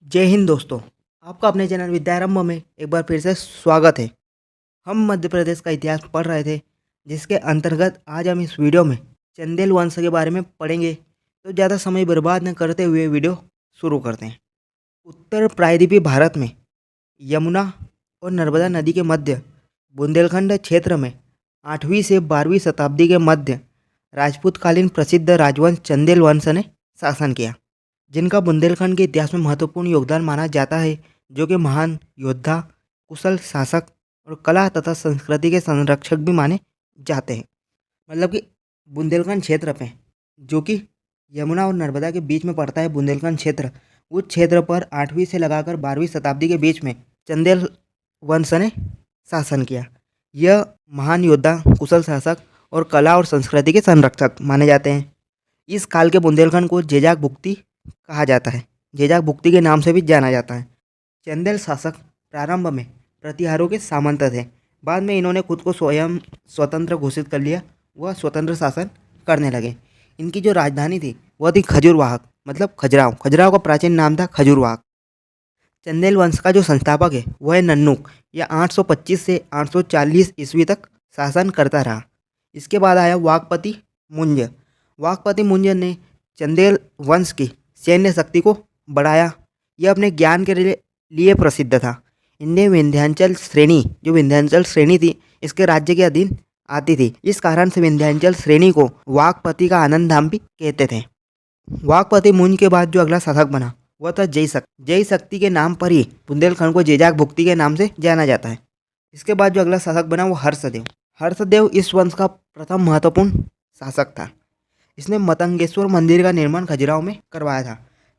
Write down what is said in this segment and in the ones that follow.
जय हिंद दोस्तों। आपका अपने चैनल विद्यारंभ में एक बार फिर से स्वागत है। हम मध्य प्रदेश का इतिहास पढ़ रहे थे, जिसके अंतर्गत आज हम इस वीडियो में चंदेल वंश के बारे में पढ़ेंगे। तो ज़्यादा समय बर्बाद न करते हुए वीडियो शुरू करते हैं। उत्तर प्रायद्वीपीय भारत में यमुना और नर्मदा नदी के मध्य बुंदेलखंड क्षेत्र में 8वीं से 12वीं शताब्दी के मध्य राजपूतकालीन प्रसिद्ध राजवंश चंदेल वंश ने शासन किया, जिनका बुंदेलखंड के इतिहास में महत्वपूर्ण योगदान माना जाता है, जो कि महान योद्धा, कुशल शासक और कला तथा संस्कृति के संरक्षक भी माने जाते हैं। मतलब कि बुंदेलखंड क्षेत्र पे, जो कि यमुना और नर्मदा के बीच में पड़ता है बुंदेलखंड क्षेत्र, उस क्षेत्र पर 8वीं से लगाकर 12वीं शताब्दी के बीच में चंदेल वंश ने शासन किया। यह महान योद्धा, कुशल शासक और कला और संस्कृति के संरक्षक माने जाते हैं। इस काल के बुंदेलखंड को जेजाक भुक्ति कहा जाता है। जेजाक भुक्ति के नाम से भी जाना जाता है। चंदेल शासक प्रारंभ में प्रतिहारों के सामंत थे। बाद में इन्होंने खुद को स्वयं स्वतंत्र घोषित कर लिया। वह स्वतंत्र शासन करने लगे। इनकी जो राजधानी थी वह थी खजूरवाहक, मतलब खजुराहो। खजुराहो का प्राचीन नाम था खजूरवाहक। चंदेल वंश का जो संस्थापक है वह है नन्नुक। यह 825 से 840 ईस्वी तक शासन करता रहा। इसके बाद आया वाकपति मुंज। वाकपति मुंज ने चंदेल वंश की सैन्य शक्ति को बढ़ाया। यह अपने ज्ञान के लिए प्रसिद्ध था। इनने विंध्याचल श्रेणी, जो विंध्याचल श्रेणी थी, इसके राज्य के अधीन आती थी। इस कारण से विंध्याचल श्रेणी को वाकपति का आनंद धाम भी कहते थे। वाकपति मुंज के बाद जो अगला शासक बना वह था जयशक्ति। जयशक्ति के नाम पर ही बुंदेलखंड को जेजाक भुक्ति के नाम से जाना जाता है। इसके बाद जो अगला शासक बना वो हर्षदेव। हर्षदेव इस वंश का प्रथम महत्वपूर्ण शासक था। इसने मतंगेश्वर मंदिर का निर्माण खजुराहो में करवाया था।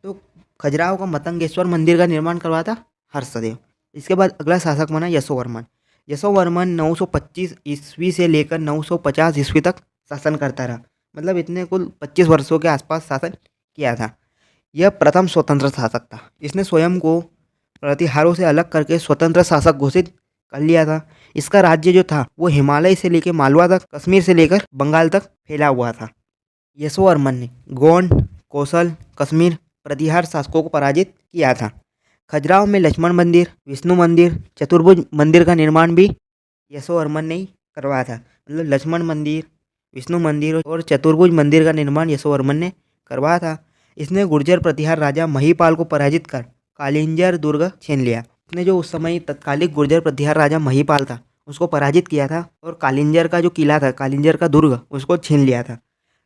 तो खजुराहो का मतंगेश्वर मंदिर का निर्माण करवाया था हर्षदेव। इसके बाद अगला शासक बना यशोवर्मन। यशोवर्मन 925 ईस्वी से लेकर 950 ईस्वी तक शासन करता रहा। मतलब इतने कुल 25 वर्षों के आसपास शासन किया था। यह प्रथम स्वतंत्र शासक था। इसने स्वयं को प्रतिहारों से अलग करके स्वतंत्र शासक घोषित कर लिया था। इसका राज्य जो था वो हिमालय से लेकर मालवा तक, कश्मीर से लेकर बंगाल तक फैला हुआ था। यशोवर्मन ने गोंड, कौशल, कश्मीर प्रतिहार शासकों को पराजित किया था। खजुराहो में लक्ष्मण मंदिर, विष्णु मंदिर, चतुर्भुज मंदिर का निर्माण भी यशोवर्मन ने ही करवाया था। मतलब लक्ष्मण मंदिर, विष्णु मंदिर और चतुर्भुज मंदिर का निर्माण यशोवर्मन ने करवाया था। इसने गुर्जर प्रतिहार राजा महिपाल को पराजित कर कालिंजर दुर्ग छीन लिया। इसने जो उस समय तत्कालिक गुर्जर प्रतिहार राजा महिपाल था उसको पराजित किया था और कालिंजर का जो किला था, कालिंजर का दुर्ग, उसको छीन लिया था।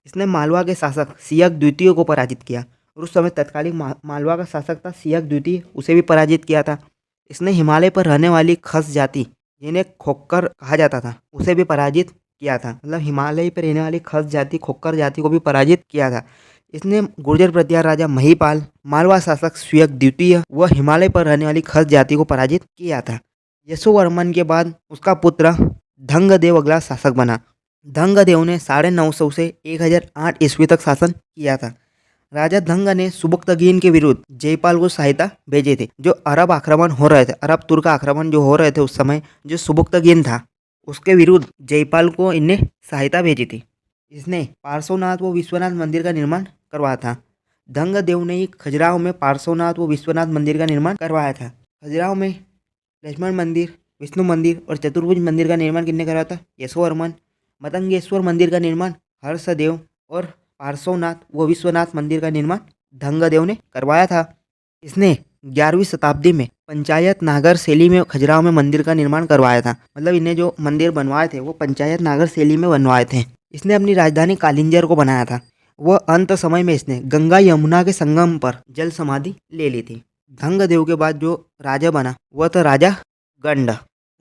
इसने मालवा के शासक सियक द्वितीय को पराजित किया और उस समय तत्कालीन मालवा का शासक था सियक द्वितीय, उसे भी पराजित किया था। इसने हिमालय पर रहने वाली खस जाति, जिन्हें खोक्कर कहा जाता था, उसे भी पराजित किया था। मतलब हिमालय पर रहने वाली खस जाति, खोक्कर जाति को भी पराजित किया था। इसने गुर्जर प्रतिहार राजा महिपाल, मालवा शासक सियक द्वितीय व हिमालय पर रहने वाली खस जाति को पराजित किया था। यशोवर्मन के बाद उसका पुत्र धंगदेव अगला शासक बना। धंगदेव ने 950 से 1008 ईस्वी तक शासन किया था। राजा धंग ने सुबुक्तगीन के विरुद्ध जयपाल को सहायता भेजी थी। जो अरब आक्रमण हो रहे थे, अरब तुर्क आक्रमण जो हो रहे थे उस समय, जो सुबुक्तगीन था उसके विरुद्ध जयपाल को इनने सहायता भेजी थी। इसने पार्श्वनाथ व विश्वनाथ मंदिर का निर्माण करवाया था। धंगदेव ने ही खजुराहो में पार्श्वनाथ व विश्वनाथ मंदिर का निर्माण करवाया था। खजुराहो में लक्ष्मण मंदिर, विष्णु मंदिर और चतुर्भुज मंदिर का निर्माण किसने करवाया था? यशोवर्मन। मतंगेश्वर मंदिर का निर्माण हर्षदेव और पार्श्वनाथ व विश्वनाथ मंदिर का निर्माण धंगदेव ने करवाया था। इसने 11वीं शताब्दी में पंचायत नागर शैली में खजुराहो में मंदिर का निर्माण करवाया था। मतलब इन्हें जो मंदिर बनवाए थे वो पंचायत नागर शैली में बनवाए थे। इसने अपनी राजधानी कालिंजर को बनाया था। वह अंत समय में इसने गंगा यमुना के संगम पर जल समाधि ले ली थी। धंगदेव के बाद जो राजा बना वह था राजा गंड।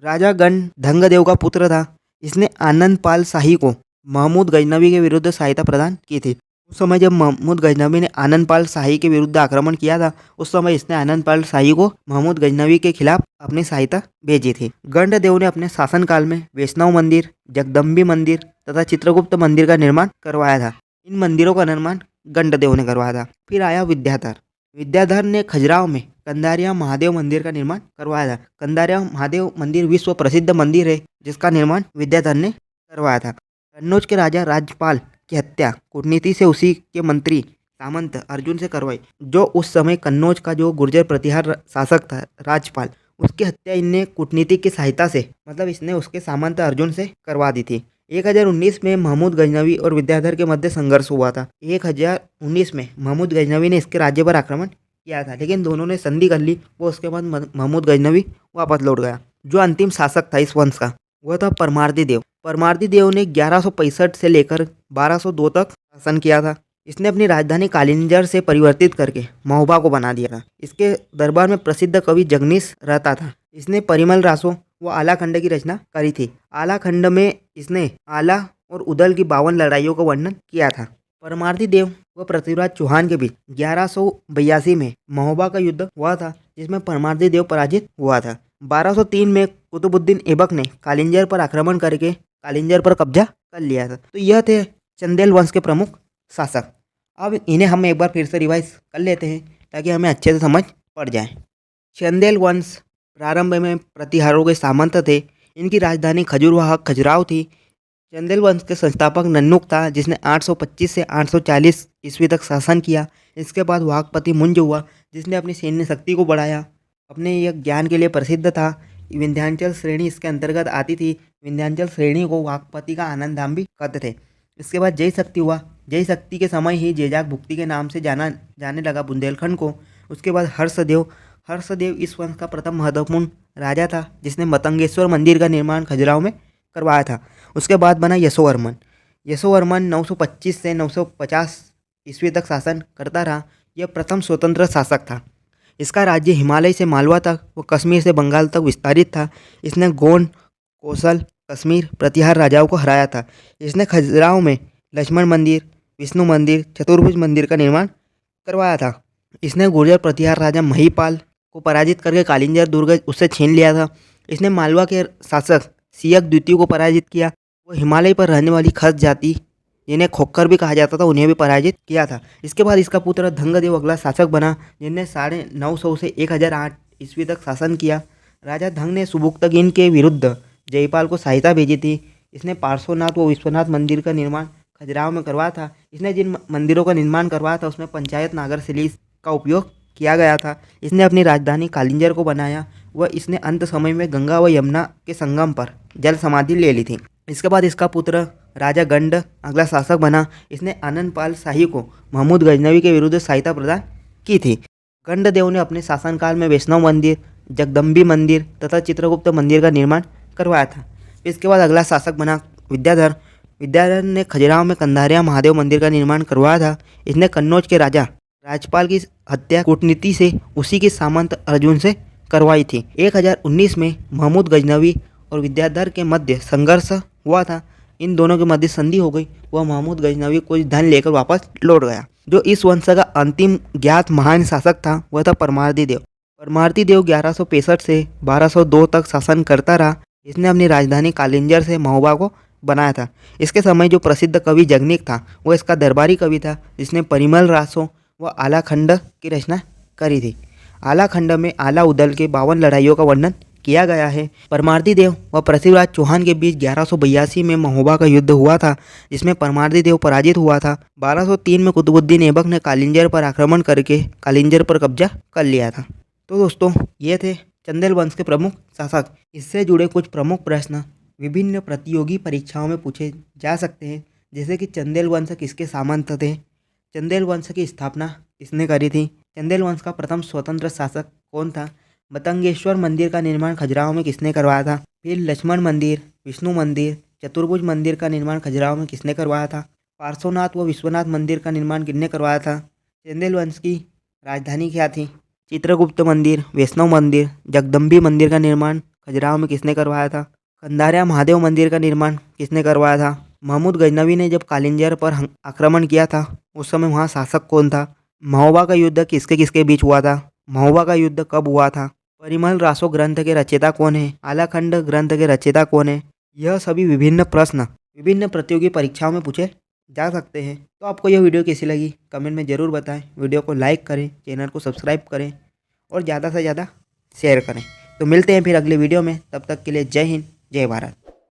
राजा गंड धंगदेव का पुत्र था। इसने आनंदपाल शाही को महमूद गजनवी के विरुद्ध सहायता प्रदान की थी। उस समय जब महमूद गजनवी ने आनंदपाल शाही के विरुद्ध आक्रमण किया था, उस समय इसने आनंदपाल शाही को महमूद गजनवी के खिलाफ अपनी सहायता भेजी थी। गंडदेव ने अपने शासनकाल में वैष्णव मंदिर, जगदम्बी मंदिर तथा चित्रगुप्त मंदिर का निर्माण करवाया था। इन मंदिरों का निर्माण गंडदेव ने करवाया था। फिर आया विद्याधर। विद्याधर ने खजुराहो में कंदारिया महादेव मंदिर का निर्माण करवाया था। कंदारिया महादेव मंदिर विश्व प्रसिद्ध मंदिर है, जिसका निर्माण विद्याधर ने करवाया था। कन्नौज के राजा राजपाल की हत्या कूटनीति से उसी के मंत्री सामंत अर्जुन से करवाई, जो उस समय कन्नौज का जो गुर्जर प्रतिहार शासक था राजपाल, उसकी हत्या इनने कूटनीतिक की सहायता से मतलब इसने उसके सामंत अर्जुन से करवा दी थी। 1019 में महमूद गजनवी और विद्याधर के मध्य संघर्ष हुआ था। 1019 में महमूद गजनवी ने इसके राज्य पर आक्रमण किया था, लेकिन दोनों ने संधि कर ली। वो उसके बाद महमूद गजनवी वापस लौट गया। जो अंतिम शासक था इस वंश का वह था परमार्दी देव। परमार्दी देव ने 1165 से लेकर 1202 तक शासन किया था। इसने अपनी राजधानी कालिंजर से परिवर्तित करके महोबा को बना दिया था। इसके दरबार में प्रसिद्ध कवि जगनीश रहता था। इसने परिमल रासों व आला खंड की रचना करी थी। आला खंड में इसने आला और उदल की 52 लड़ाइयों का वर्णन किया था। परमार्दी देव व पृथ्वीराज चौहान के बीच 1182 में महोबा का युद्ध हुआ था, जिसमें परमार्दी देव पराजित हुआ था। 1203 में कुतुबुद्दीन ऐबक ने कालिंजर पर आक्रमण करके कालिंजर पर कब्जा कर लिया था। तो यह थे चंदेल वंश के प्रमुख शासक। अब इन्हें हम एक बार फिर से रिवाइज कर लेते हैं ताकि हमें अच्छे से समझ पड़ जाए। चंदेल वंश प्रारंभ में प्रतिहारों के सामंत थे। इनकी राजधानी खजुराहो थी। चंदेल वंश के संस्थापक नन्नुक था, जिसने 825 से 840 ईस्वी तक शासन किया। इसके बाद वाघपति मुंज हुआ, जिसने अपनी सैन्य शक्ति को बढ़ाया। अपने यह ज्ञान के लिए प्रसिद्ध था। विंध्याचल श्रेणी इसके अंतर्गत आती थी। विंध्याचल श्रेणी को वाघपति का आनंद धाम भी कहते थे। इसके बाद जय शक्ति हुआ। जय शक्ति के समय ही जेजाक भुक्ति के नाम से जाने लगा बुंदेलखंड को। उसके बाद हर्षदेव इस वंश का प्रथम महत्वपूर्ण राजा था, जिसने मतंगेश्वर मंदिर का निर्माण खजुराहो में करवाया था। उसके बाद बना यशोवर्मन 925 से 950 ईस्वी तक शासन करता रहा। यह प्रथम स्वतंत्र शासक था। इसका राज्य हिमालय से मालवा तक व कश्मीर से बंगाल तक विस्तारित था। इसने गोंड, कौशल, कश्मीर प्रतिहार राजाओं को हराया था। इसने खजुराहो में लक्ष्मण मंदिर, विष्णु मंदिर, चतुर्भुज मंदिर का निर्माण करवाया था। इसने गुर्जर प्रतिहार राजा महिपाल को पराजित करके कालिंजर दुर्ग उससे छीन लिया था। इसने मालवा के शासक सियक द्वितीय को पराजित किया। वो हिमालय पर रहने वाली खस जाति, जिन्हें खोखर भी कहा जाता था, उन्हें भी पराजित किया था। इसके बाद इसका पुत्र धंगदेव अगला शासक बना, जिनने 950 से 1008 ईस्वी तक शासन किया। राजा धंग ने सुबुक्तगिन के विरुद्ध जयपाल को सहायता भेजी थी। इसने पार्श्वनाथ व विश्वनाथ मंदिर का निर्माण खजुराहो में करवाया था। इसने जिन मंदिरों का निर्माण करवाया था उसमें पंचायत नागर शिला का उपयोग किया गया था। इसने अपनी राजधानी कालिंजर को बनाया व इसने अंत समय में गंगा व यमुना के संगम पर जल समाधि ले ली थी। इसके बाद इसका पुत्र राजा गंड अगला शासक बना। इसने आनंदपाल शाही को महमूद गजनवी के विरुद्ध सहायता प्रदान की थी। गंडदेव ने अपने शासनकाल में वैष्णव मंदिर, जगदम्बी मंदिर तथा चित्रगुप्त मंदिर का निर्माण करवाया था। इसके बाद अगला शासक बना विद्याधर ने खजुराहो में कंधारिया महादेव मंदिर का निर्माण करवाया था। इसने कन्नौज के राजा राजपाल की हत्या कूटनीति से उसी के सामंत अर्जुन से करवाई थी। 1019 में महमूद गजनवी और विद्याधर के मध्य संघर्ष हुआ था। इन दोनों के मध्य संधि हो गई। वह महमूद गजनवी कुछ धन लेकर वापस लौट गया। जो इस वंश का अंतिम ज्ञात महान शासक था वह था परमार्दी देव। 1165 से 1202 तक शासन करता रहा। इसने अपनी राजधानी कालिंजर से महोबा को बनाया था। इसके समय जो प्रसिद्ध कवि जगनीक था वह इसका दरबारी कवि था, जिसने परिमल रासों व आला खंड की रचना करी थी। आला खंड में आला उदल के 52 लड़ाइयों का वर्णन किया गया है। परमार्दी देव व पृथ्वीराज चौहान के बीच 1182 में महोबा का युद्ध हुआ था, जिसमें परमार्दी देव पराजित हुआ था। 1203 में कुतुबुद्दीन ऐबक ने कालिंजर पर आक्रमण करके कालिंजर पर कब्जा कर लिया था। तो दोस्तों, ये थे चंदेल वंश के प्रमुख शासक। इससे जुड़े कुछ प्रमुख प्रश्न विभिन्न प्रतियोगी परीक्षाओं में पूछे जा सकते हैं, जैसे कि चंदेल वंश किसके सामंत थे, चंदेल वंश की स्थापना किसने करी थी, चंदेल वंश का प्रथम स्वतंत्र शासक कौन था, मतंगेश्वर मंदिर का निर्माण खजुराहो में किसने करवाया था, फिर लक्ष्मण मंदिर, विष्णु मंदिर, चतुर्भुज मंदिर का निर्माण खजुराहो में किसने करवाया था, पार्श्वनाथ व विश्वनाथ मंदिर का निर्माण किसने करवाया था, चंदेल वंश की राजधानी क्या थी, चित्रगुप्त मंदिर, वैष्णव मंदिर, जगदम्बी मंदिर का निर्माण खजुराहो में किसने करवाया था, कंधारिया महादेव मंदिर का निर्माण किसने करवाया था, महमूद गजनवी ने जब कालिंजर पर आक्रमण किया था उस समय वहाँ शासक कौन था, महोबा का युद्ध किसके किसके बीच हुआ था, महोबा का युद्ध कब हुआ था, परिमल रासो ग्रंथ के रचयिता कौन है, आलाखंड ग्रंथ के रचयिता कौन है। यह सभी विभिन्न प्रश्न विभिन्न प्रतियोगी परीक्षाओं में पूछे जा सकते हैं। तो आपको यह वीडियो कैसी लगी कमेंट में ज़रूर बताएं। वीडियो को लाइक करें, चैनल को सब्सक्राइब करें और ज़्यादा से ज़्यादा शेयर करें। तो मिलते हैं फिर अगले वीडियो में, तब तक के लिए जय हिंद, जय भारत।